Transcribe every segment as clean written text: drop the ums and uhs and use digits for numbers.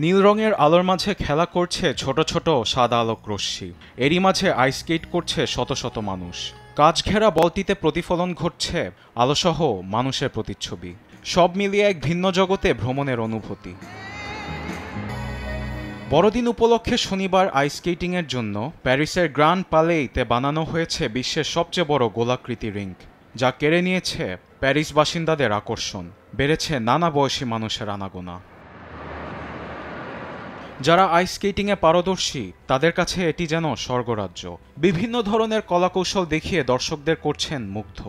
নীল রঙের আলোর মাঝে খেলা করছে ছোট ছোট সাদা আলোক রশ্মি। এরই মাঝে আইস স্কেট করছে শত শত মানুষ। কাচ ঘেরা বলটিতে প্রতিফলন ঘটছে আলোসহ মানুষের প্রতিচ্ছবি। সব মিলিয়ে এক ভিন্ন জগতে ভ্রমণের অনুভূতি। বড়দিন উপলক্ষে শনিবার আইস স্কেটিংয়ের জন্য প্যারিসের গ্র্যান্ড পালেইতে বানানো হয়েছে বিশ্বের সবচেয়ে বড় গোলাকৃতি রিঙ্ক, যা কেড়ে নিয়েছে প্যারিস বাসিন্দাদের আকর্ষণ। বেড়েছে নানা বয়সী মানুষের আনাগোনা। যারা আইস স্কেটিংয়ে পারদর্শী তাদের কাছে এটি যেন স্বর্গরাজ্য। বিভিন্ন ধরনের কলাকৌশল দেখিয়ে দর্শকদের করছেন মুগ্ধ।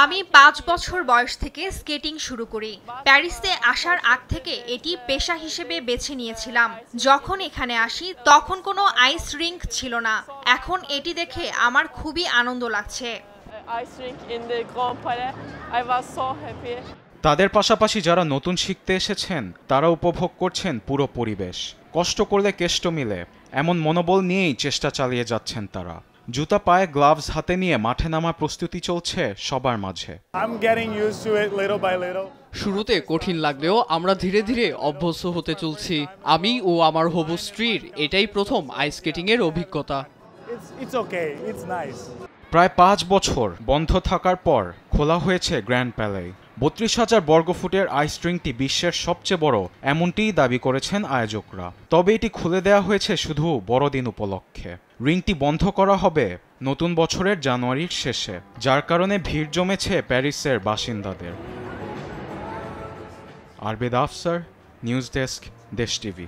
আমি 5 বছর বয়স থেকে স্কেটিং শুরু করি। প্যারিসে আসার আগ থেকে এটি পেশা হিসেবে বেছে নিয়েছিলাম। যখন এখানে আসি তখন কোনো আইস রিঙ্ক ছিল না। এখন এটি দেখে আমার খুবই আনন্দ লাগছে। তাদের পাশাপাশি যারা নতুন শিখতে এসেছেন তারা উপভোগ করছেন পুরো পরিবেশ। কষ্ট করলে কেষ্ট মিলে, এমন মনোবল নিয়েই চেষ্টা চালিয়ে যাচ্ছেন তারা। জুতা পায়ে গ্লাভস হাতে নিয়ে মাঠে নামার প্রস্তুতি চলছে সবার মাঝে। শুরুতে কঠিন লাগলেও আমরা ধীরে ধীরে অভ্যস্ত হতে চলছি। আমি ও আমার হবু স্ত্রীর এটাই প্রথম আইস স্কেটিং এর অভিজ্ঞতা। প্রায় 5 বছর বন্ধ থাকার পর খোলা হয়েছে গ্র্যান্ড প্যালে। 32,000 বর্গফুটের আইস রিংটি বিশ্বের সবচেয়ে বড়, এমনটিই দাবি করেছেন আয়োজকরা। তবে এটি খুলে দেওয়া হয়েছে শুধু বড়দিন উপলক্ষে। রিংটি বন্ধ করা হবে নতুন বছরের জানুয়ারির শেষে, যার কারণে ভিড় জমেছে প্যারিসের বাসিন্দাদের। আরবেদ আফসার, নিউজ ডেস্ক, দেশ টিভি।